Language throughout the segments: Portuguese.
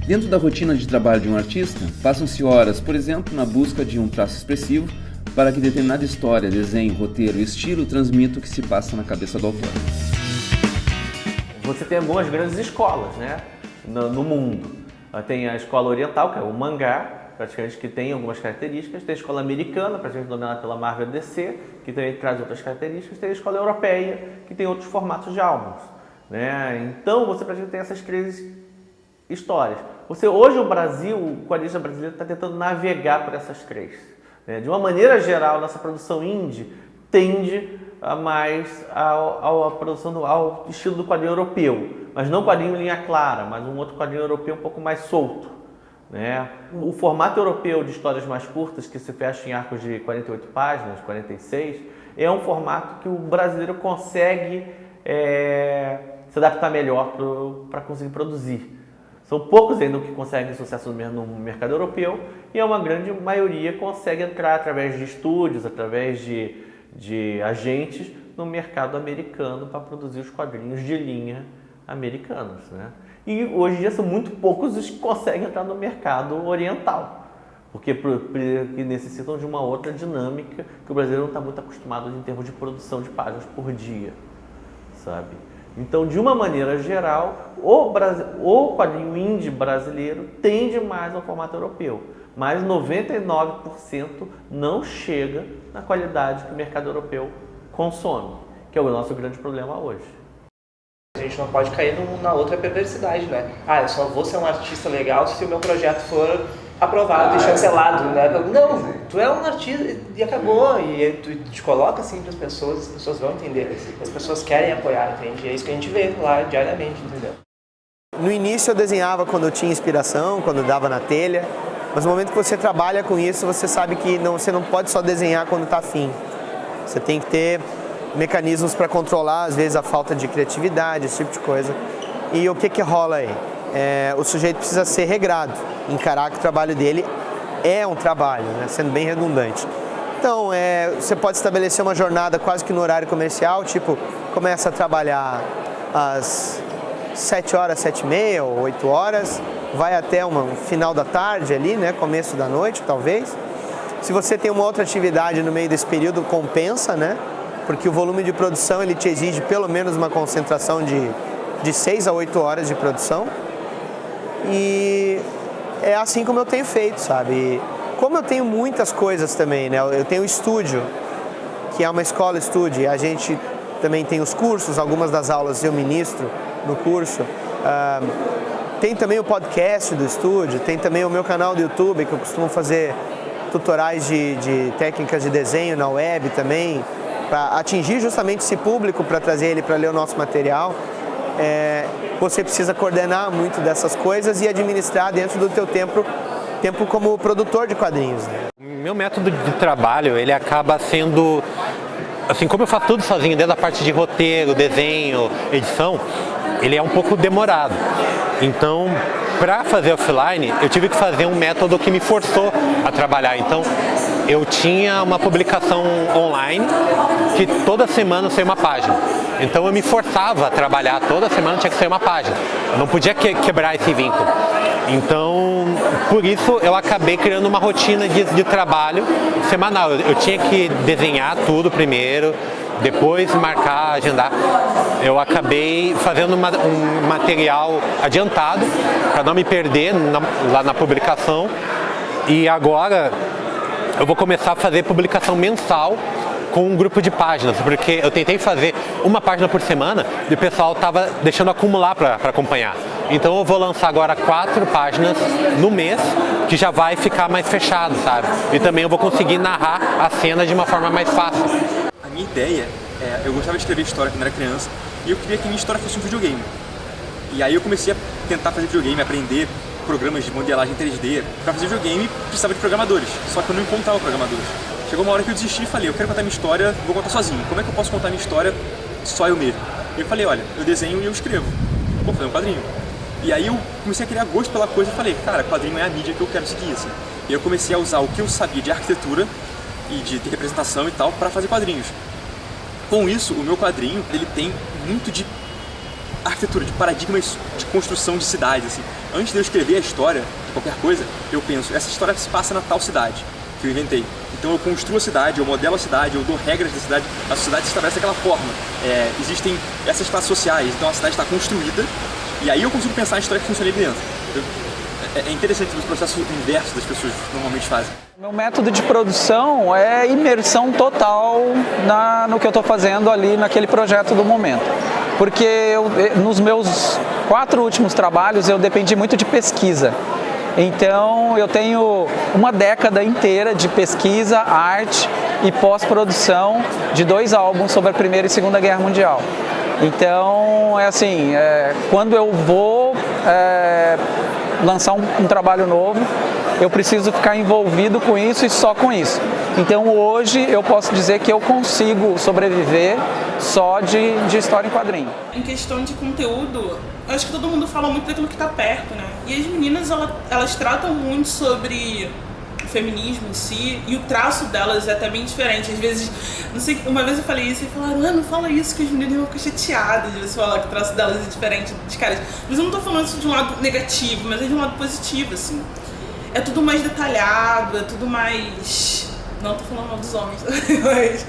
Dentro da rotina de trabalho de um artista, passam-se horas, por exemplo, na busca de um traço expressivo para que determinada história, desenho, roteiro e estilo transmita o que se passa na cabeça do autor. Você tem algumas grandes escolas, né, no mundo. Tem a escola oriental, que é o mangá, praticamente, que tem algumas características. Tem a escola americana, praticamente dominada pela Marvel DC, que também traz outras características. Tem a escola europeia, que tem outros formatos de álbuns, né? Então você praticamente tem essas três histórias. Hoje o Brasil, o quadrinista brasileiro está tentando navegar por essas três, né? De uma maneira geral, nossa produção indie tende mais à produção ao estilo do quadrinho europeu, mas não quadrinho em linha clara, mas um outro quadrinho europeu um pouco mais solto, né? O formato europeu de histórias mais curtas, que se fecha em arcos de 48 páginas, 46, é um formato que o brasileiro consegue se adaptar melhor para conseguir produzir. São poucos ainda que conseguem sucesso no mercado europeu e uma grande maioria consegue entrar através de estúdios, através de agentes no mercado americano para produzir os quadrinhos de linha americanos, né? E hoje em dia são muito poucos os que conseguem entrar no mercado oriental, porque necessitam de uma outra dinâmica que o brasileiro não está muito acostumado em termos de produção de páginas por dia, sabe? Então, de uma maneira geral, o quadrinho indie brasileiro tende mais ao formato europeu, mas 99% não chega na qualidade que o mercado europeu consome, que é o nosso grande problema hoje. A gente não pode cair na outra perversidade, né? Eu só vou ser um artista legal se o meu projeto for aprovado e chancelado, né? Não, tu é um artista e acabou, e tu te coloca assim para as pessoas vão entender, as pessoas querem apoiar, entende? É isso que a gente vê lá diariamente, entendeu? No início eu desenhava quando eu tinha inspiração, quando eu dava na telha, mas no momento que você trabalha com isso, você sabe que você não pode só desenhar quando está afim. Você tem que ter mecanismos para controlar, às vezes, a falta de criatividade, esse tipo de coisa. E o que rola aí? O sujeito precisa ser regrado, encarar que o trabalho dele é um trabalho, né? Sendo bem redundante. Então, você pode estabelecer uma jornada quase que no horário comercial, tipo, começa a trabalhar às 7 horas, 7h30 ou 8 horas, vai até um final da tarde ali, né? Começo da noite, talvez. Se você tem uma outra atividade no meio desse período, compensa, né? Porque o volume de produção ele te exige pelo menos uma concentração de 6 a 8 horas de produção. E é assim como eu tenho feito, sabe? E como eu tenho muitas coisas também, né? Eu tenho o estúdio, que é uma escola estúdio, e a gente também tem os cursos, algumas das aulas eu ministro no curso. Tem também o podcast do estúdio, tem também o meu canal do YouTube, que eu costumo fazer tutoriais de técnicas de desenho na web também, para atingir justamente esse público, para trazer ele para ler o nosso material. Você precisa coordenar muito dessas coisas e administrar dentro do teu tempo como produtor de quadrinhos, né? Meu método de trabalho, ele acaba sendo, assim, como eu faço tudo sozinho, desde a parte de roteiro, desenho, edição, ele é um pouco demorado. Então, para fazer offline, eu tive que fazer um método que me forçou a trabalhar. Então, eu tinha uma publicação online que toda semana saía uma página. Então eu me forçava a trabalhar, toda semana tinha que sair uma página. Eu não podia quebrar esse vínculo. Então, por isso eu acabei criando uma rotina de trabalho semanal. Eu tinha que desenhar tudo primeiro, depois marcar, agendar. Eu acabei fazendo um material adiantado para não me perder lá na publicação. E agora eu vou começar a fazer publicação mensal com um grupo de páginas, porque eu tentei fazer uma página por semana e o pessoal estava deixando acumular para acompanhar. Então eu vou lançar agora 4 páginas no mês, que já vai ficar mais fechado, sabe? E também eu vou conseguir narrar a cena de uma forma mais fácil. A minha ideia eu gostava de escrever história quando era criança e eu queria que minha história fosse um videogame. E aí eu comecei a tentar fazer videogame, aprender programas de modelagem 3D. Para fazer videogame precisava de programadores, só que eu não encontrava programadores. Chegou uma hora que eu desisti e falei, eu quero contar minha história, vou contar sozinho. Como é que eu posso contar minha história só eu mesmo? E eu falei, olha, eu desenho e eu escrevo. Vou fazer um quadrinho. E aí eu comecei a criar gosto pela coisa e falei, cara, quadrinho é a mídia que eu quero seguir, assim. E eu comecei a usar o que eu sabia de arquitetura e de representação e tal para fazer quadrinhos. Com isso, o meu quadrinho, ele tem muito de arquitetura, de paradigmas de construção de cidades, assim. Antes de eu escrever a história de qualquer coisa, eu penso, essa história se passa na tal cidade que eu inventei. Então eu construo a cidade, eu modelo a cidade, eu dou regras da cidade, a sociedade se estabelece daquela forma. Existem essas classes sociais, então a cidade está construída, e aí eu consigo pensar a história que funciona ali dentro. É interessante o processo inverso das pessoas normalmente fazem. Meu método de produção é imersão total no que eu estou fazendo ali naquele projeto do momento. Porque nos meus 4 últimos trabalhos eu dependi muito de pesquisa. Então eu tenho uma década inteira de pesquisa, arte e pós-produção de 2 álbuns sobre a Primeira e Segunda Guerra Mundial. Então é assim, quando eu vou lançar um trabalho novo, eu preciso ficar envolvido com isso e só com isso. Então hoje eu posso dizer que eu consigo sobreviver só de história em quadrinho. Em questão de conteúdo, eu acho que todo mundo fala muito daquilo que está perto, né? E as meninas, elas tratam muito sobre o feminismo em si, e o traço delas é até bem diferente. Às vezes, não sei, uma vez eu falei isso e falaram, não fala isso que as meninas vão ficar chateadas de você falar que o traço delas é diferente dos caras. Mas eu não tô falando isso de um lado negativo, mas é de um lado positivo, assim. É tudo mais detalhado, é tudo mais... Não tô falando mal dos homens, mas...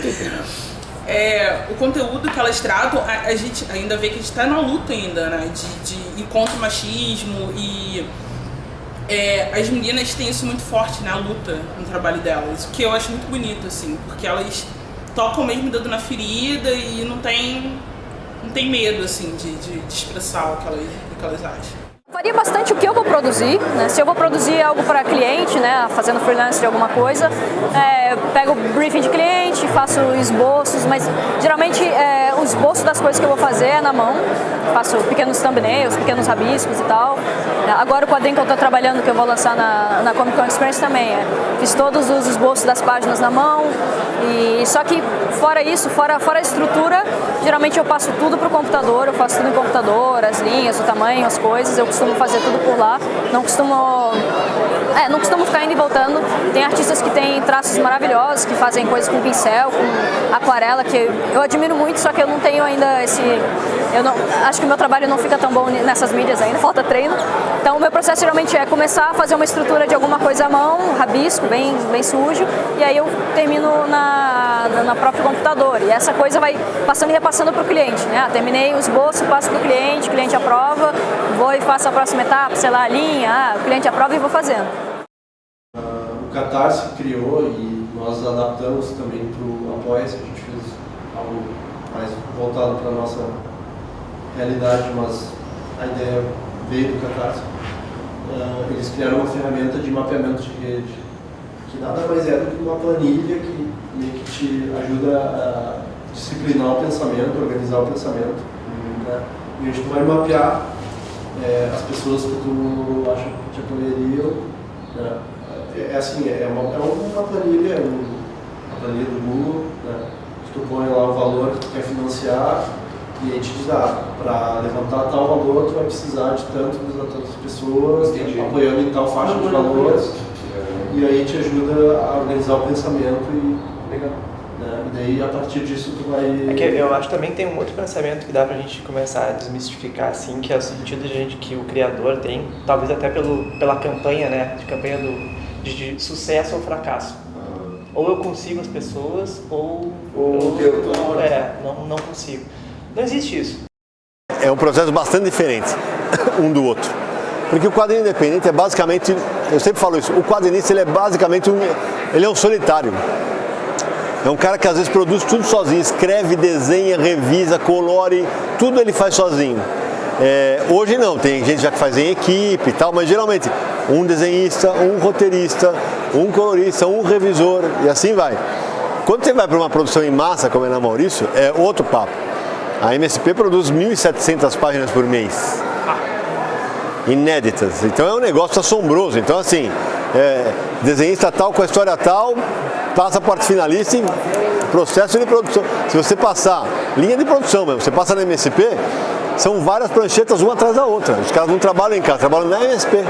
o conteúdo que elas tratam, a gente ainda vê que a gente tá na luta ainda, né? De contra o machismo e... as meninas têm isso muito forte, né? A luta no trabalho delas, o que eu acho muito bonito, assim, porque elas tocam mesmo o dedo na ferida e não tem medo, assim, de expressar o que elas acham. Varia bastante o que eu vou produzir, né? Se eu vou produzir algo para cliente, né, fazendo freelance de alguma coisa, pego o briefing de cliente, faço esboços, mas geralmente o esboço das coisas que eu vou fazer é na mão, faço pequenos thumbnails, pequenos rabiscos e tal. Agora o quadrinho que eu estou trabalhando, que eu vou lançar na Comic Con Experience também, fiz todos os esboços das páginas na mão, e só que fora isso, fora a estrutura, geralmente eu passo tudo para o computador, eu faço tudo em computador, as linhas, o tamanho, as coisas, eu costumo fazer tudo por lá, não costumo ficar indo e voltando. Tem artistas que têm traços maravilhosos, que fazem coisas com pincel, com aquarela, que eu admiro muito, só que eu não tenho ainda acho que o meu trabalho não fica tão bom nessas mídias ainda, falta treino. Então o meu processo geralmente é começar a fazer uma estrutura de alguma coisa à mão, um rabisco bem sujo, e aí eu termino na próprio computador. E essa coisa vai passando e repassando para o cliente, né? Terminei o esboço, passo para o cliente aprova, vou e faço a próxima etapa, sei lá, a linha, o cliente aprova e vou fazendo. O Catarse criou e nós adaptamos também para o Apoia-se, a gente fez algo mais voltado para a nossa realidade, mas a ideia veio do Catarse. Eles criaram uma ferramenta de mapeamento de rede, que nada mais é do que uma planilha que meio que te ajuda a disciplinar o pensamento, organizar o pensamento, né? E a gente vai mapear as pessoas que tu acha que te apoiariam, né? É uma planilha, a planilha do Google, né? Tu põe lá o valor que tu quer financiar e aí te diz, para levantar tal valor tu vai precisar de tantas pessoas apoiando em tal faixa de valores, e aí te ajuda a organizar o pensamento né? E daí a partir disso tu vai... Eu acho que também tem um outro pensamento que dá pra gente começar a desmistificar, assim, que é o sentido que o criador tem, talvez até pela campanha, né, de sucesso ou fracasso. Ou eu consigo as pessoas, ou não consigo. Não existe isso. É um processo bastante diferente um do outro. Porque o quadrinho independente é basicamente, eu sempre falo isso, o quadrinista ele é basicamente ele é um solitário. É um cara que às vezes produz tudo sozinho, escreve, desenha, revisa, colore, tudo ele faz sozinho. Hoje não, tem gente já que faz em equipe e tal, mas geralmente um desenhista, um roteirista, um colorista, um revisor e assim vai. Quando você vai para uma produção em massa, como é na Maurício, é outro papo. A MSP produz 1.700 páginas por mês, inéditas, então é um negócio assombroso. Então assim, desenhista tal com a história tal, passa a parte finalista e processo de produção. Se você passar, linha de produção mesmo, você passa na MSP, são várias pranchetas uma atrás da outra. Os caras não trabalham em casa, trabalham na MSP.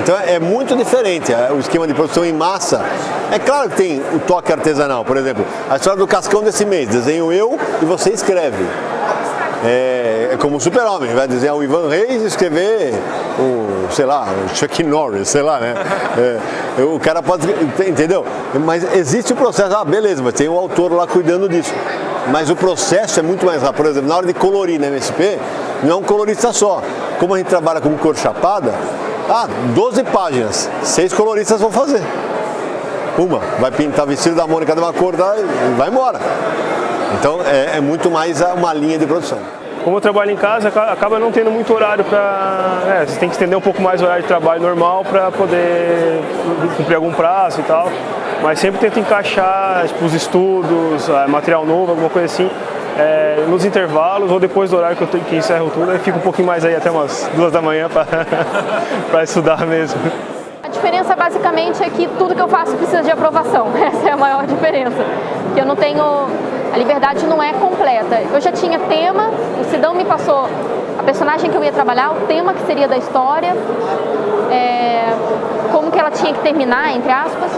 Então é muito diferente o esquema de produção em massa. É claro que tem o toque artesanal, por exemplo, a história do Cascão desse mês, desenho eu e você escreve. É como o Super-Homem, vai desenhar o Ivan Reis e escrever o Chuck Norris, sei lá, né? O cara pode, entendeu? Mas existe o processo, beleza, mas tem o autor lá cuidando disso. Mas o processo é muito mais rápido. Por exemplo, na hora de colorir na MSP, não é um colorista só. Como a gente trabalha com cor chapada, 12 páginas, 6 coloristas vão fazer. Vai pintar vestido da Mônica de uma cor e vai embora. Então é muito mais uma linha de produção. Como eu trabalho em casa, acaba não tendo muito horário para... você tem que estender um pouco mais o horário de trabalho normal para poder cumprir algum prazo e tal. Mas sempre tento encaixar os estudos, material novo, alguma coisa assim, nos intervalos ou depois do horário que encerro tudo. Aí fico um pouquinho mais aí até umas 2 da manhã para estudar mesmo. A diferença basicamente é que tudo que eu faço precisa de aprovação. Essa é a maior diferença. Que eu não tenho... A liberdade não é completa. Eu já tinha tema, o Sidão me passou a personagem que eu ia trabalhar, o tema que seria da história, como que ela tinha que terminar, entre aspas,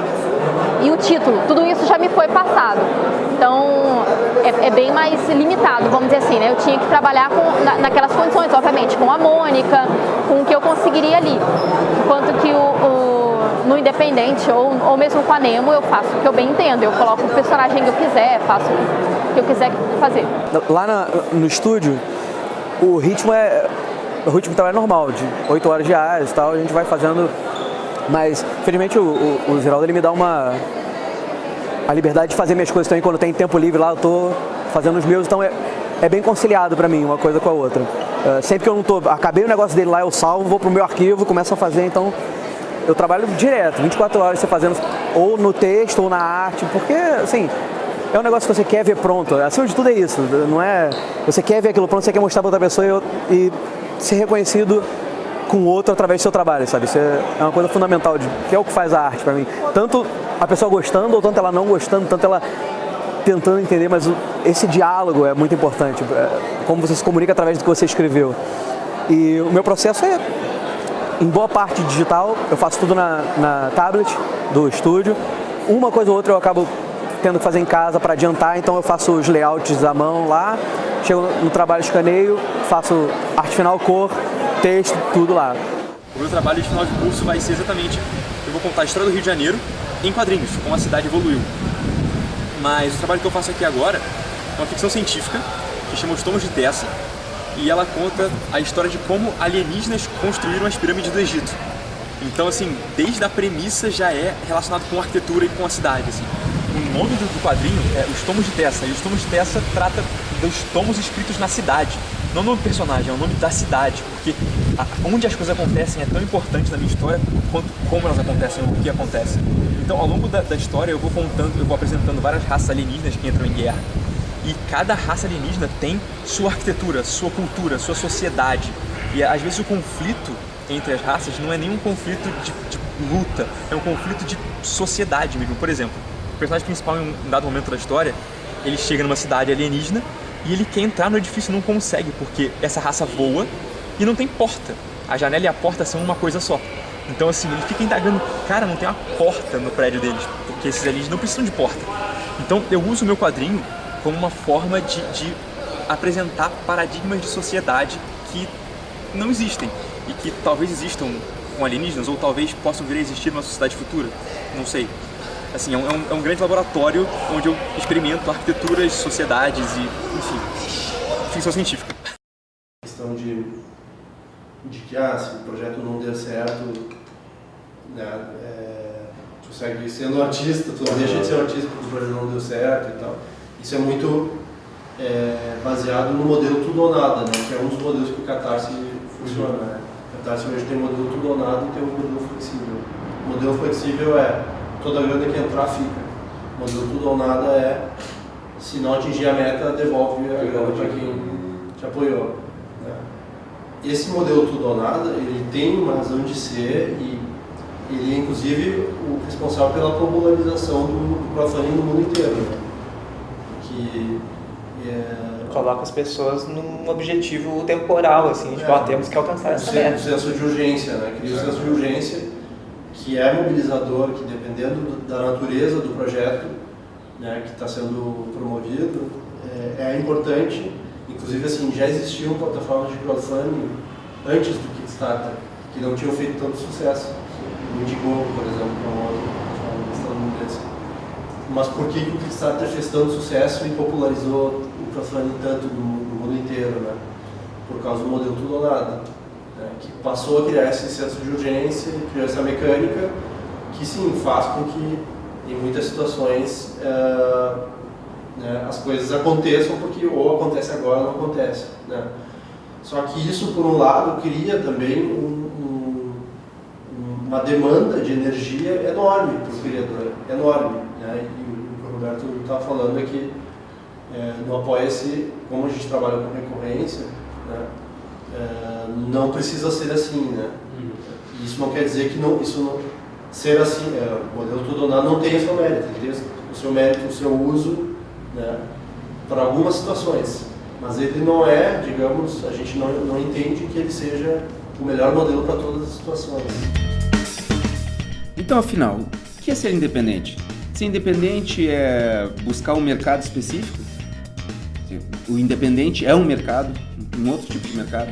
e o título. Tudo isso já me foi passado. Então, é bem mais limitado, vamos dizer assim, né? Eu tinha que trabalhar naquelas condições, obviamente, com a Mônica, com o que eu conseguiria ali. Enquanto que no Independente, ou mesmo com a Nemo, eu faço o que eu bem entendo. Eu coloco o personagem que eu quiser, faço o que eu quiser fazer. Lá no estúdio, o ritmo de trabalho normal, de 8 horas diárias e tal, a gente vai fazendo. Mas, felizmente, o Ziraldo ele me dá a liberdade de fazer minhas coisas também. Quando tem tempo livre lá, eu tô fazendo os meus, então é bem conciliado pra mim, uma coisa com a outra. Sempre que eu não acabei o negócio dele lá, eu salvo, vou pro meu arquivo, começo a fazer, então eu trabalho direto, 24 horas você fazendo, ou no texto, ou na arte, porque, assim, é um negócio que você quer ver pronto. Acima de tudo é isso, não é... Você quer ver aquilo pronto, você quer mostrar pra outra pessoa e ser reconhecido com o outro através do seu trabalho, sabe? Isso é uma coisa fundamental, que é o que faz a arte pra mim. Tanto a pessoa gostando, ou tanto ela não gostando, tanto ela tentando entender, mas esse diálogo é muito importante, como você se comunica através do que você escreveu. E o meu processo em boa parte digital, eu faço tudo na tablet do estúdio. Uma coisa ou outra eu acabo tendo que fazer em casa para adiantar, então eu faço os layouts à mão lá, chego no trabalho, escaneio, faço arte final, cor, texto, tudo lá. O meu trabalho de final de curso vai ser exatamente, eu vou contar a história do Rio de Janeiro em quadrinhos, como a cidade evoluiu. Mas o trabalho que eu faço aqui agora é uma ficção científica, que chama Os Tomos de Tessa, e ela conta a história de como alienígenas construíram as pirâmides do Egito. Então, assim, desde a premissa já é relacionado com a arquitetura e com a cidade, assim. O nome do quadrinho é Os Tomos de Tessa, e Os Tomos de Tessa trata dos tomos escritos na cidade. Não o nome do personagem, é o nome da cidade, porque onde as coisas acontecem é tão importante na minha história quanto como elas acontecem, o que acontece. Então, ao longo da história, eu vou apresentando várias raças alienígenas que entram em guerra. E cada raça alienígena tem sua arquitetura, sua cultura, sua sociedade. E às vezes o conflito entre as raças não é nenhum conflito de luta, é um conflito de sociedade mesmo. Por exemplo, o personagem principal em um dado momento da história, ele chega numa cidade alienígena e ele quer entrar no edifício e não consegue, porque essa raça voa e não tem porta. A janela e a porta são uma coisa só. Então assim, ele fica indagando, cara, não tem uma porta no prédio deles, porque esses alienígenas não precisam de porta. Então eu uso o meu quadrinho como uma forma de apresentar paradigmas de sociedade que não existem e que talvez existam com alienígenas ou talvez possam vir a existir numa sociedade futura, não sei. Assim, é um grande laboratório onde eu experimento arquiteturas, sociedades e, enfim, ficção científica. A questão de que se o projeto não der certo, né, tu segue sendo artista, tu deixa de ser artista porque o projeto não deu certo e tal. Isso é muito baseado no modelo tudo ou nada, né? Que é um dos modelos que o Catarse funciona. Né? O Catarse hoje tem o modelo tudo ou nada e tem o modelo flexível. O modelo flexível é toda a grana que entrar fica. O modelo tudo ou nada é, se não atingir a meta, devolve a grana para quem te apoiou. Né? Esse modelo tudo ou nada, ele tem uma razão de ser e ele é inclusive o responsável pela popularização do crowdfunding no mundo inteiro. Né? Que coloca as pessoas num objetivo temporal, assim, tipo, temos que alcançar essa meta. O senso de urgência, né? Cria o senso de urgência, que é mobilizador, que dependendo da natureza do projeto, né, que está sendo promovido, é importante Inclusive, assim, já existiam plataformas de crowdfunding antes do Kickstarter, que não tinham feito tanto sucesso. O Indiegogo, por exemplo, que é uma outra plataforma estadunidense. Mas por que o Kickstarter fez tanto sucesso e popularizou o crowdfunding tanto no mundo inteiro, né? Por causa do modelo tudo ou nada, né? Que passou a criar esse senso de urgência, criou essa mecânica que sim, faz com que em muitas situações né, as coisas aconteçam porque ou acontece agora ou não acontece, né? Só que isso, por um lado, cria também uma demanda de energia enorme para o criador, enorme, né? E o que o Roberto estava falando é que no Apoia-se, como a gente trabalha com recorrência, né, não precisa ser assim, né? Isso não quer dizer que ser assim, o modelo tudo ou nada não tem o seu mérito, o seu mérito, o seu uso, né, para algumas situações, mas ele não é, digamos, a gente não entende que ele seja o melhor modelo para todas as situações. Então, afinal, o que é ser independente? Ser independente é buscar um mercado específico? O independente é um mercado, um outro tipo de mercado?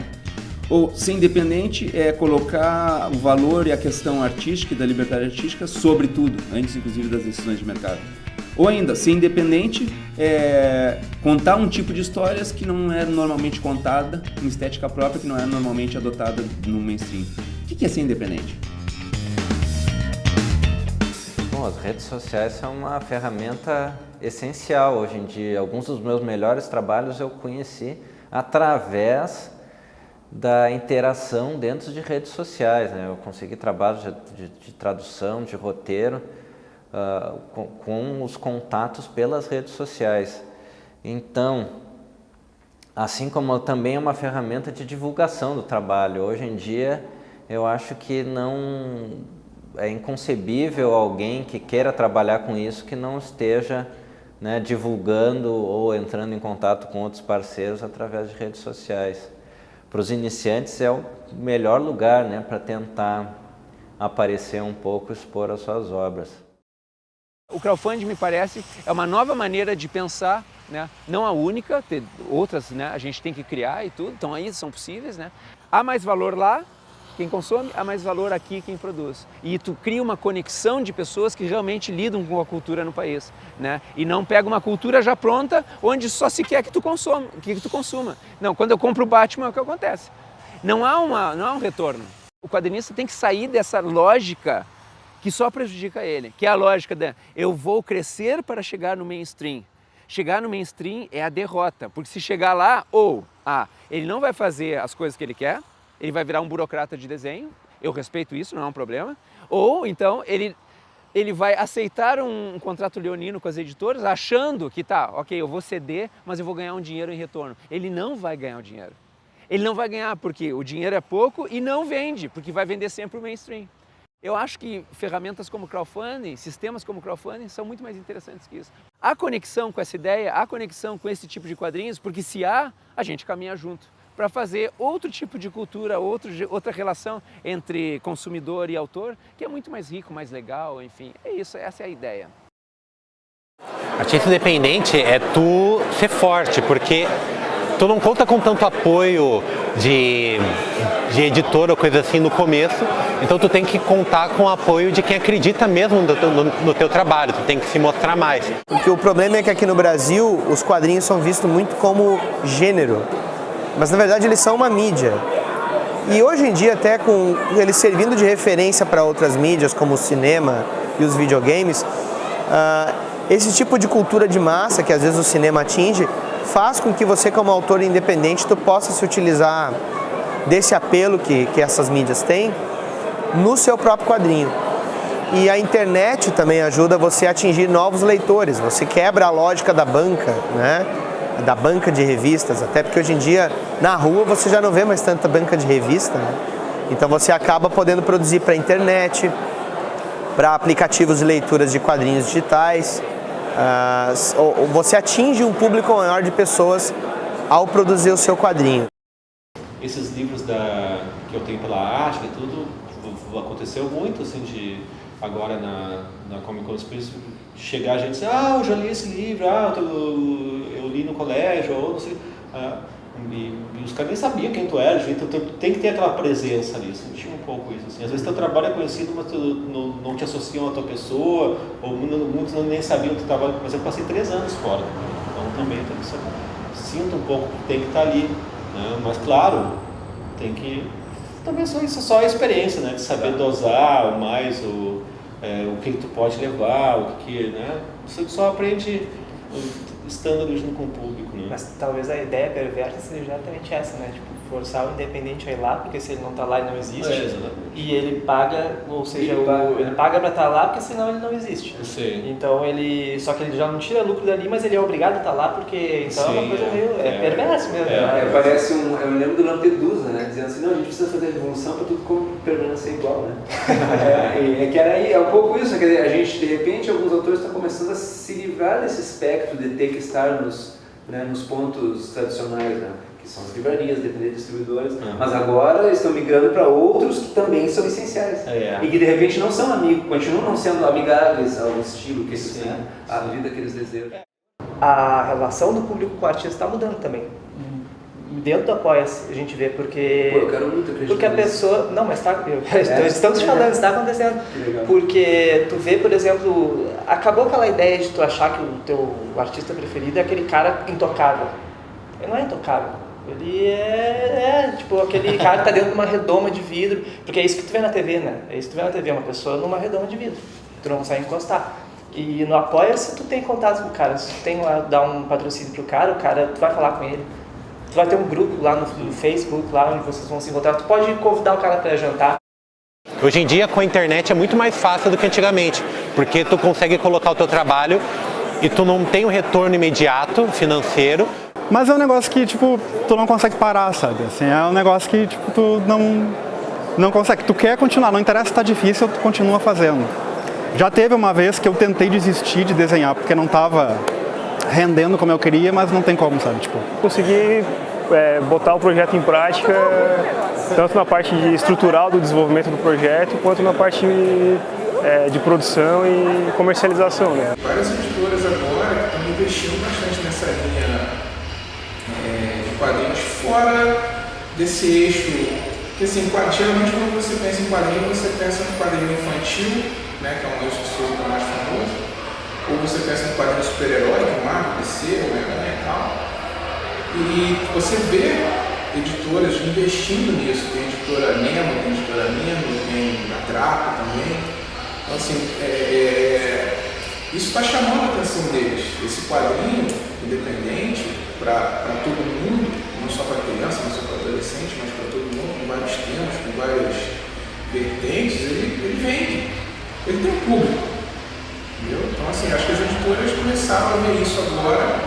Ou ser independente é colocar o valor e a questão artística e da liberdade artística sobre tudo, antes inclusive das decisões de mercado? Ou ainda, ser independente é contar um tipo de histórias que não é normalmente contada, uma estética própria que não é normalmente adotada no mainstream. O que é ser independente? Bom, as redes sociais são uma ferramenta essencial hoje em dia. Alguns dos meus melhores trabalhos eu conheci através da interação dentro de redes sociais, né? Eu consegui trabalhos de tradução, de roteiro, com os contatos pelas redes sociais. Então, assim como também é uma ferramenta de divulgação do trabalho. Hoje em dia, eu acho que não é inconcebível alguém que queira trabalhar com isso que não esteja, né, divulgando ou entrando em contato com outros parceiros através de redes sociais. Para os iniciantes é o melhor lugar, né, para tentar aparecer um pouco, expor as suas obras. O crowdfunding, me parece, é uma nova maneira de pensar, né? Não a única, tem outras, né, a gente tem que criar e tudo, então aí são possíveis, né? Há mais valor lá, quem consome, há mais valor aqui, quem produz. E tu cria uma conexão de pessoas que realmente lidam com a cultura no país, né? E não pega uma cultura já pronta, onde só se quer que tu consuma. Não, quando eu compro o Batman, é o que acontece. Não há um retorno. O quadrinista tem que sair dessa lógica que só prejudica ele, que é a lógica da eu vou crescer para chegar no mainstream. Chegar no mainstream é a derrota, porque se chegar lá, ele não vai fazer as coisas que ele quer, ele vai virar um burocrata de desenho, eu respeito isso, não é um problema, ou então ele vai aceitar um contrato leonino com as editoras, achando que ok, eu vou ceder, mas eu vou ganhar um dinheiro em retorno. Ele não vai ganhar o dinheiro. Ele não vai ganhar porque o dinheiro é pouco e não vende, porque vai vender sempre o mainstream. Eu acho que ferramentas como crowdfunding, sistemas como crowdfunding são muito mais interessantes que isso. Há conexão com essa ideia, há conexão com esse tipo de quadrinhos, porque se há, a gente caminha junto para fazer outro tipo de cultura, outra relação entre consumidor e autor, que é muito mais rico, mais legal, enfim. É isso, essa é a ideia. Artista independente é tu ser forte, porque tu não conta com tanto apoio de editor ou coisa assim no começo, então tu tem que contar com o apoio de quem acredita mesmo no teu trabalho, tu tem que se mostrar mais. Porque o problema é que aqui no Brasil os quadrinhos são vistos muito como gênero, mas na verdade eles são uma mídia. E hoje em dia, até com eles servindo de referência para outras mídias como o cinema e os videogames, esse tipo de cultura de massa que às vezes o cinema atinge faz com que você, como autor independente, tu possa se utilizar desse apelo que essas mídias têm no seu próprio quadrinho. E a internet também ajuda você a atingir novos leitores, você quebra a lógica da banca, né? Da banca de revistas, até porque hoje em dia na rua você já não vê mais tanta banca de revista, né? Então você acaba podendo produzir para a internet, para aplicativos de leituras de quadrinhos digitais. Você atinge um público maior de pessoas ao produzir o seu quadrinho. Esses livros que eu tenho pela arte e tudo, aconteceu muito assim de agora na Comic Con Experience, chegar a gente e dizer, eu já li esse livro, eu li no colégio, ou não sei. E os caras nem sabiam quem tu era, então tu tem que ter aquela presença ali, sentir um pouco isso. Assim. Às vezes teu trabalho é conhecido, mas tu não te associam à tua pessoa, ou muitos nem sabiam que tu estava. Mas eu passei 3 anos fora, então também sinto um pouco que tem que estar ali, né? Mas claro, tem que. Também isso é só a experiência, né? De saber dosar mais o que tu pode levar, o que, né? Você só aprende estando ali junto com o público, né? Mas talvez a ideia perversa seja exatamente essa, né? Tipo, forçar o independente a ir lá, porque se ele não está lá, ele não existe. E ele paga, ou seja, ele paga para estar lá, porque senão ele não existe. Sim. Então só que ele já não tira lucro dali, mas ele é obrigado a estar lá, porque então é uma coisa meio perverso mesmo. Parece eu me lembro do Lampedusa, né? Dizendo assim, não, a gente precisa fazer a revolução para tudo permanecer igual, né? Que era aí, é um pouco isso, quer dizer, a gente, de repente, alguns autores estão começando a se livrar desse espectro de ter que estar nos pontos tradicionais, né? Que são as livrarias, dependendo de distribuidores, mas agora estão migrando para outros que também são essenciais. E que de repente não são amigos, continuam não sendo amigáveis ao estilo que eles têm, à vida que eles desejam. A relação do público com o artista está mudando também. Dentro do Apoia-se a gente vê, porque... eu quero muito acreditar porque a pessoa... Não, mas estamos te falando, está acontecendo. Porque tu vê, por exemplo, acabou aquela ideia de tu achar que o teu artista preferido é aquele cara intocável. Ele não é intocável. Ele é tipo aquele cara que tá dentro de uma redoma de vidro, porque é isso que tu vê na TV, né? É isso que tu vê na TV, uma pessoa numa redoma de vidro. Tu não consegue encostar. E no Apoia-se tu tem contato com o cara, se tu tem lá, dar um patrocínio pro cara, tu vai falar com ele. Tu vai ter um grupo lá no Facebook, lá onde vocês vão se encontrar. Tu pode convidar o cara para jantar. Hoje em dia, com a internet, é muito mais fácil do que antigamente, porque tu consegue colocar o teu trabalho e tu não tem um retorno imediato financeiro. Mas é um negócio que, tipo, tu não consegue parar, sabe? Assim, é um negócio que, tipo, tu não consegue. Tu quer continuar, não interessa se tá difícil, tu continua fazendo. Já teve uma vez que eu tentei desistir de desenhar, porque não tava rendendo como eu queria, mas não tem como, sabe? Tipo, consegui botar o projeto em prática, tanto na parte estrutural do desenvolvimento do projeto, quanto na parte de produção e comercialização, né? Várias editoras agora estão investindo bastante nessa linha de quadrinhos fora desse eixo, porque assim, geralmente quando você pensa em quadrinho, você pensa no quadrinho infantil, né, que é um eixo que se usa mais famoso, ou você pensa no quadrinho super-herói, que é o Marvel, DC, o Homem-Aranha e tal, e você vê editoras investindo nisso, tem editora Nemo, tem a Draco também. Então, assim, isso está chamando a atenção deles. Esse quadrinho independente para todo mundo, não só para criança, não só para adolescente, mas para todo mundo, com vários temas, com várias vertentes, ele vende. Ele tem um público. Entendeu? Então, assim, acho que as editoras começaram a ver isso agora.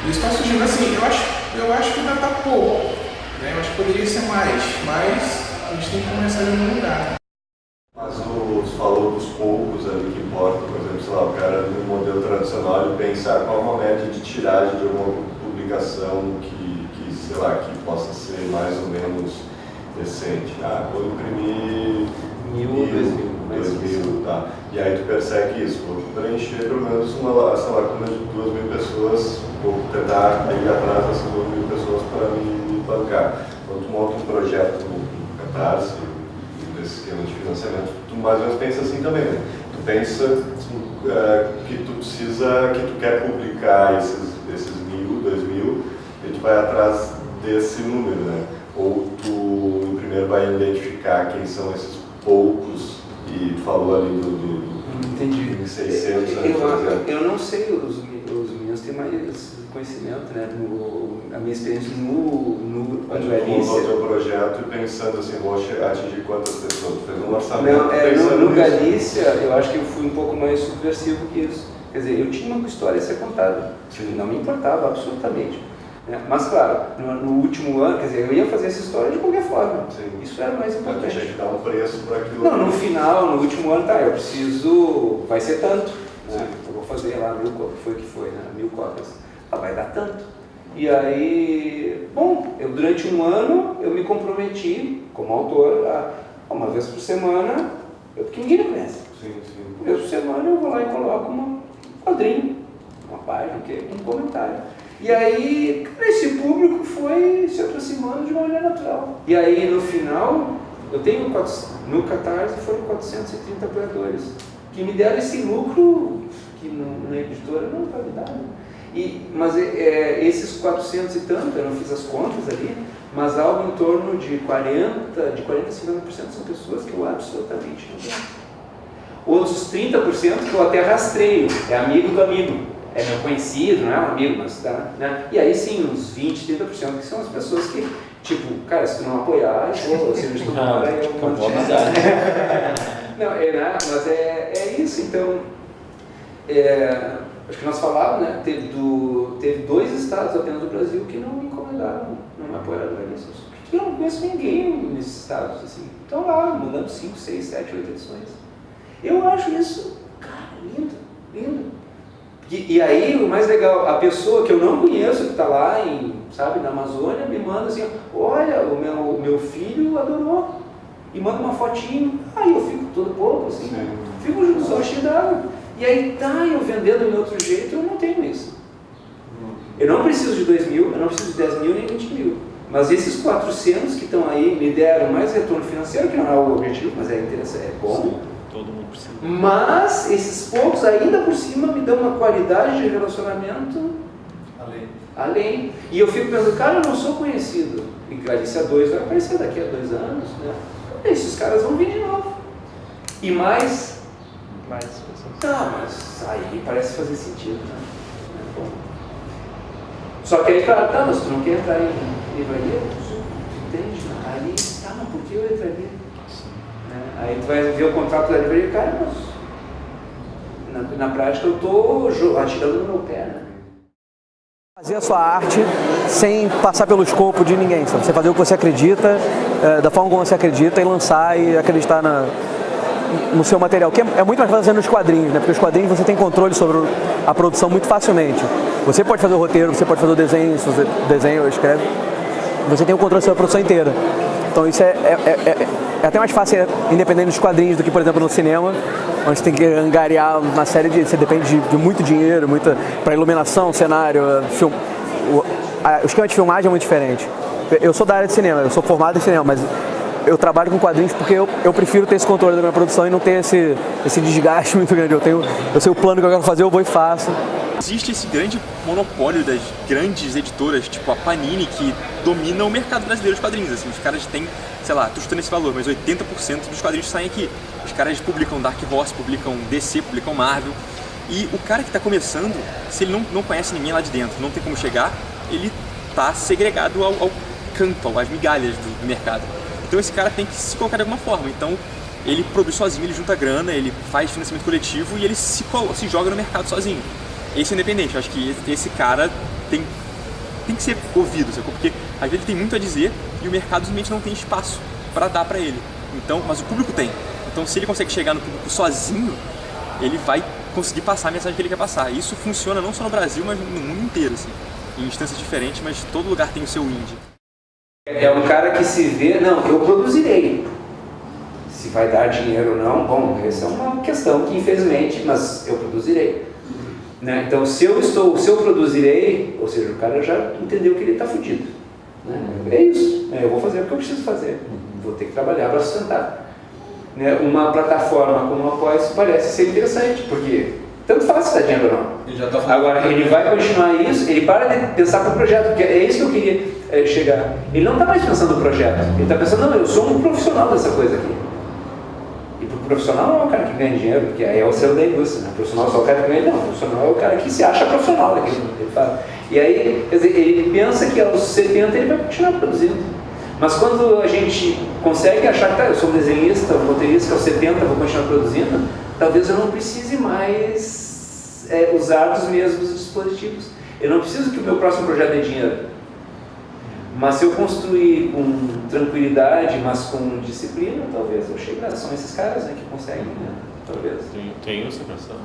E isso está surgindo assim, eu acho que ainda está pouco. Né? Eu acho que poderia ser mais, mas a gente tem que começar em algum lugar. Mas você falou dos poucos ali que importam, por exemplo, sei lá, o cara no modelo tradicional de pensar qual é uma média de tiragem de uma publicação que sei lá, que possa ser mais ou menos decente. Vou imprimir 2.000, tá? E aí tu persegue isso, vou preencher pelo menos essa lacuna de 2.000 pessoas, vou tentar ir atrás dessas 2.000 pessoas para me bancar. Quando tu monta um projeto no Catarse, desse esquema de financiamento, tu mais ou menos pensa assim também, né? Tu pensa que tu precisa, que tu quer publicar esses 1.000, 2.000, e tu vai atrás desse número, né? Ou tu primeiro vai identificar quem são esses poucos, e tu falou ali Entendi. 600, eu não sei, os meninos têm mais conhecimento, né? A minha experiência no Galícia. O teu projeto e pensando assim, vou atingir quantas pessoas? Tu fez um orçamento no Galícia, eu acho que eu fui um pouco mais subversivo que isso. Quer dizer, eu tinha uma história a ser contada, não me importava absolutamente. Mas claro, no último ano, quer dizer, eu ia fazer essa história de qualquer forma. Sim. Isso era mais importante. Tinha que dar um preço para aquilo. Não, no final, no último ano, eu preciso, vai ser tanto. Né? Eu vou fazer lá 1.000 cópias, né? 1.000 cópias. Vai dar tanto. E aí, bom, durante um ano eu me comprometi como autor a uma vez por semana, porque ninguém me conhece. Uma vez por semana eu vou lá e coloco um quadrinho, uma página, um comentário. E aí, esse público foi se aproximando de uma maneira natural. E aí, no final, eu tenho no Catarse foram 430 apoiadores, que me deram esse lucro que na editora não vai me dar. Mas esses 400 e tanto, eu não fiz as contas ali, mas algo em torno de 40 a 50% são pessoas que eu absolutamente não tenho. Outros 30% que eu até rastreio, é amigo do amigo, é meu conhecido, não é um amigo, mas tá, né? E aí sim, uns 20, 30% que são as pessoas que, tipo, cara, se tu não apoiar, se eles estão fora, eu vou não, né? Mas é isso, então, acho que nós falávamos, né? Teve 2 estados apenas do Brasil que não me encomendaram, não me apoiaram nisso. Eu não conheço ninguém nesses estados, assim. Estão lá, mandando 5, 6, 7, 8 edições. Eu acho isso, cara, lindo, lindo. E aí, o mais legal, a pessoa que eu não conheço, que está lá na Amazônia, me manda assim, olha, o meu filho adorou. E manda uma fotinho. Aí eu fico todo bobo, assim, fico só cheio d'água. E aí, eu vendendo de outro jeito, eu não tenho isso. Eu não preciso de 2 mil, eu não preciso de 10 mil nem 20 mil. Mas esses 400 que estão aí me deram mais retorno financeiro, que não é o objetivo, mas é interessante, é bom. Sim, todo mundo precisa. Mas esses poucos, ainda por cima, me dão uma qualidade de relacionamento além. E eu fico pensando, cara, eu não sou conhecido. E Galícia 2 vai aparecer daqui a 2 anos, né? Esses caras vão vir de novo. E mais pessoas. Não, mas aí parece fazer sentido, né? É bom. Só que aí, claro, mas tu não quer entrar em livraria? Tu entende? Aí, mas por que eu entraria? Aí tu vai ver o contrato da livraria, cara, mas na prática eu estou atirando no meu pé, né? Fazer a sua arte sem passar pelo escopo de ninguém, sabe? Você fazer o que você acredita, da forma como você acredita, e lançar e acreditar no seu material, que é muito mais fácil nos quadrinhos, né? Porque os quadrinhos você tem controle sobre a produção muito facilmente. Você pode fazer o roteiro, você pode fazer o desenho, se você desenha ou escreve, você tem o controle sobre a produção inteira. Então isso é até mais fácil, independente dos quadrinhos, do que, por exemplo, no cinema, onde você tem que angariar uma série de... Você depende de muito dinheiro, para iluminação, cenário, filme. O esquema de filmagem é muito diferente. Eu sou da área de cinema, eu sou formado em cinema, mas eu trabalho com quadrinhos porque eu prefiro ter esse controle da minha produção e não ter esse desgaste muito grande. Eu sei o plano que eu quero fazer, eu vou e faço. Existe esse grande monopólio das grandes editoras, tipo a Panini, que domina o mercado brasileiro de quadrinhos. Assim, os caras têm, sei lá, tô chutando esse valor, mas 80% dos quadrinhos saem aqui. Os caras publicam Dark Horse, publicam DC, publicam Marvel. E o cara que está começando, se ele não conhece ninguém lá de dentro, não tem como chegar, ele tá segregado ao canto, às migalhas do mercado. Então esse cara tem que se colocar de alguma forma. Então ele produz sozinho, ele junta grana, ele faz financiamento coletivo e ele se joga no mercado sozinho. Esse é independente. Eu acho que esse cara tem que ser ouvido, sabe? Porque às vezes ele tem muito a dizer e o mercado simplesmente não tem espaço para dar para ele. Então, mas o público tem. Então se ele consegue chegar no público sozinho, ele vai conseguir passar a mensagem que ele quer passar. Isso funciona não só no Brasil, mas no mundo inteiro, assim, em instâncias diferentes, mas todo lugar tem o seu indie. É um cara que se vê, não, eu produzirei. Se vai dar dinheiro ou não, bom, essa é uma questão que infelizmente, mas eu produzirei. Né? Então se eu produzirei, ou seja, o cara já entendeu que ele está fudido. Né? É isso, eu vou fazer o que eu preciso fazer, vou ter que trabalhar para sustentar. Né? Uma plataforma como o Apoia-se parece ser interessante, porque tanto faz se dá dinheiro ou não. Ele já tá Agora, ele vai continuar isso, ele para de pensar para o projeto, porque é isso que eu queria chegar. Ele não está mais pensando no projeto, ele está pensando, não, eu sou um profissional dessa coisa aqui. E para o profissional não é o cara que ganha dinheiro, porque aí é o céu da indústria, né? O profissional só é o cara que ganha, não, o profissional é o cara que se acha profissional daquilo que ele faz. E aí, quer dizer, ele pensa que aos 70 ele vai continuar produzindo. Mas quando a gente consegue achar que eu sou um desenhista, um roteirista, que aos 70 vou continuar produzindo, talvez eu não precise mais usar dos mesmos dispositivos. Eu não preciso que o meu próximo projeto dê dinheiro. Mas se eu construir com tranquilidade, mas com disciplina, talvez eu chegue lá. São esses caras, né, que conseguem, né? Talvez. Tem essa impressão.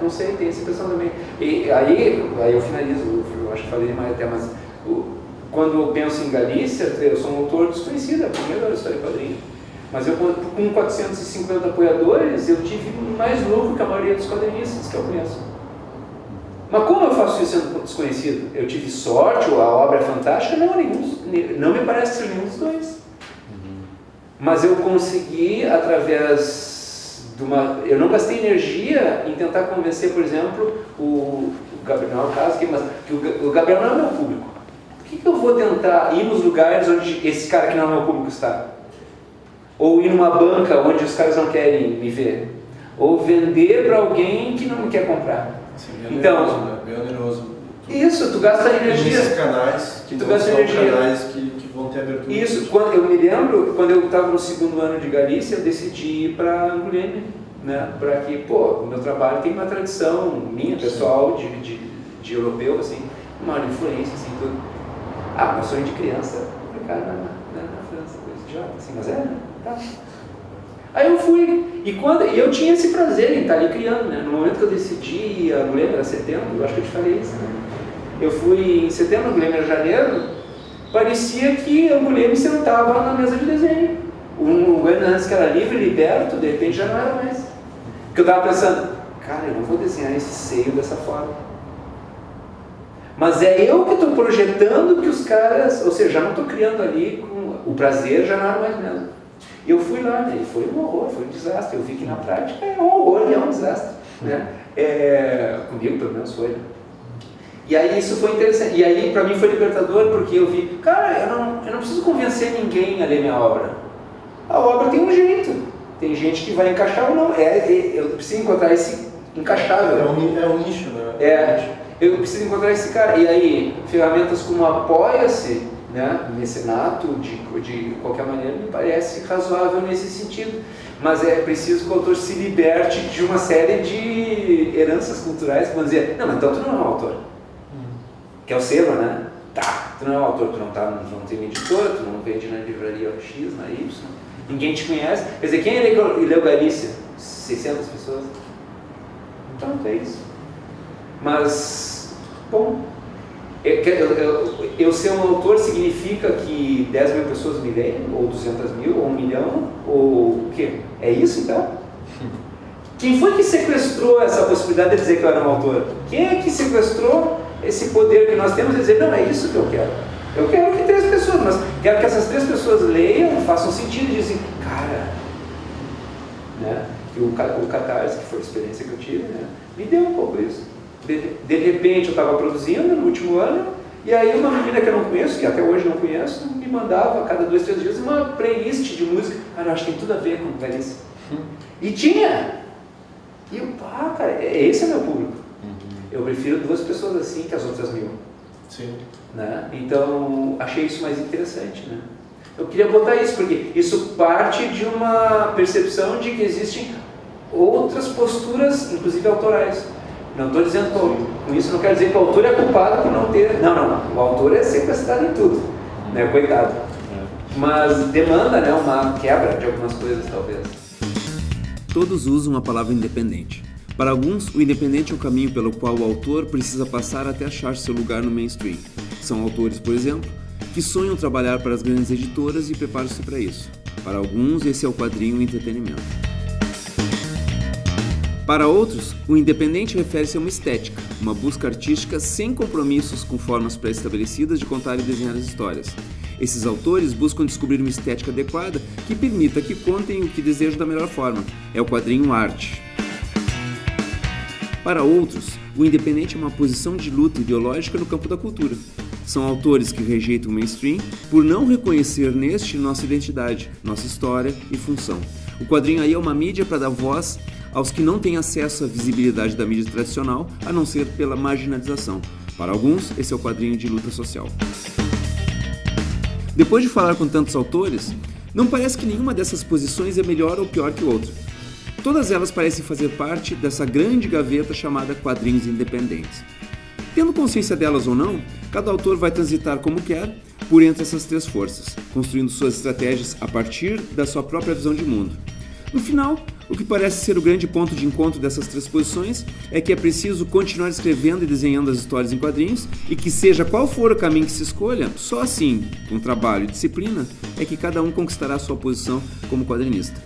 Não sei, tem essa impressão também. E aí eu finalizo, eu acho que falei demais até, mas quando eu penso em Galícia, eu sou um autor desconhecido, é a primeira história de quadrinho. Mas eu, com 450 apoiadores, eu tive mais lucro que a maioria dos quadrinistas que eu conheço. Mas como eu faço isso sendo desconhecido? Eu tive sorte, ou a obra é fantástica? Não, não me parece ser nenhum dos dois. Mas eu consegui, através de uma... Eu não gastei energia em tentar convencer, por exemplo, o Gabriel, não é o caso aqui, mas que o Gabriel não é meu público. Por que eu vou tentar ir nos lugares onde esse cara que não é meu público está? Ou ir numa banca onde os caras não querem me ver? Ou vender para alguém que não me quer comprar? Bem então, oneroso, né? Bem oneroso. Isso, tu gasta energia. Esses canais que tu não gasta são energia. canais que vão ter abertura. Isso, quando, eu me lembro, quando eu estava no 2º ano de Galícia, eu decidi ir para Angoulême, né? Para que, o meu trabalho tem uma tradição minha, pessoal, de europeu, assim, uma influência, assim, tudo. Meu sonho de criança, publicar na França, coisa idiota, assim, mas né? Tá. Aí eu fui, e eu tinha esse prazer em estar ali criando, né? No momento que eu decidi, a Angoulême era setembro, eu acho que eu te falei isso, né? Eu fui em setembro, Angoulême era janeiro, parecia que Angoulême sentava na mesa de desenho. Um ano antes que era livre, liberto, de repente já não era mais. Porque eu estava pensando, cara, eu não vou desenhar esse seio dessa forma. Mas é eu que estou projetando que os caras, ou seja, já não estou criando ali, o prazer já não era mais mesmo. Eu fui lá, né, e foi um horror, foi um desastre. Eu vi que na prática é um horror e é um desastre. Né? Comigo, pelo menos, foi. E aí isso foi interessante. E aí, para mim, foi libertador, porque eu vi, cara, eu não preciso convencer ninguém a ler minha obra. A obra tem um jeito. Tem gente que vai encaixar ou não. Eu preciso encontrar esse encaixável. É um nicho, né? Eu preciso encontrar esse cara. E aí, ferramentas como Apoia-se, né, mecenato, de qualquer maneira, me parece razoável nesse sentido. Mas é preciso que o autor se liberte de uma série de heranças culturais que vão dizer, não, mas então tu não é um autor. Que é o selo, né? Tá, tu não é um autor, tu não tem uma editora, tu não vende na livraria X, na Y, ninguém te conhece. Quer dizer, quem leu Galícia? 600 pessoas? Então, é isso. Mas, bom, eu ser um autor significa que 10 mil pessoas me leem, ou 200 mil, ou 1 milhão, ou o quê? É isso então? Quem foi que sequestrou essa possibilidade de dizer que eu era um autor? Quem é que sequestrou esse poder que nós temos de dizer, não, é isso que eu quero? Eu quero que 3 pessoas, mas quero que essas 3 pessoas leiam, façam sentido e dizem, cara, né? O Catarse, que foi a experiência que eu tive, né? Me deu um pouco isso. De repente eu estava produzindo no último ano, e aí uma menina que eu não conheço, que até hoje não conheço, me mandava a cada 2, 3 dias uma playlist de música. Não, acho que tem tudo a ver com Galícia. E tinha! E eu, cara, esse é meu público. Eu prefiro 2 pessoas assim que as outras 1000. Sim. Né? Então, achei isso mais interessante, né? Eu queria botar isso, porque isso parte de uma percepção de que existem outras posturas, inclusive autorais. Não estou dizendo que com isso não quero dizer que o autor é culpado por não ter... Não. O autor é sequestrado em tudo, né? Coitado. Mas demanda, né, uma quebra de algumas coisas, talvez. Todos usam a palavra independente. Para alguns, o independente é o caminho pelo qual o autor precisa passar até achar seu lugar no mainstream. São autores, por exemplo, que sonham trabalhar para as grandes editoras e preparam-se para isso. Para alguns, esse é o quadrinho entretenimento. Para outros, o independente refere-se a uma estética, uma busca artística sem compromissos com formas pré-estabelecidas de contar e desenhar as histórias. Esses autores buscam descobrir uma estética adequada que permita que contem o que desejam da melhor forma. É o quadrinho arte. Para outros, o independente é uma posição de luta ideológica no campo da cultura. São autores que rejeitam o mainstream por não reconhecer neste nossa identidade, nossa história e função. O quadrinho aí é uma mídia para dar voz aos que não têm acesso à visibilidade da mídia tradicional, a não ser pela marginalização. Para alguns, esse é o quadrinho de luta social. Depois de falar com tantos autores, não parece que nenhuma dessas posições é melhor ou pior que outra. Todas elas parecem fazer parte dessa grande gaveta chamada quadrinhos independentes. Tendo consciência delas ou não, cada autor vai transitar como quer por entre essas 3 forças, construindo suas estratégias a partir da sua própria visão de mundo. No final, o que parece ser o grande ponto de encontro dessas 3 posições é que é preciso continuar escrevendo e desenhando as histórias em quadrinhos e que seja qual for o caminho que se escolha, só assim, com trabalho e disciplina, é que cada um conquistará sua posição como quadrinista.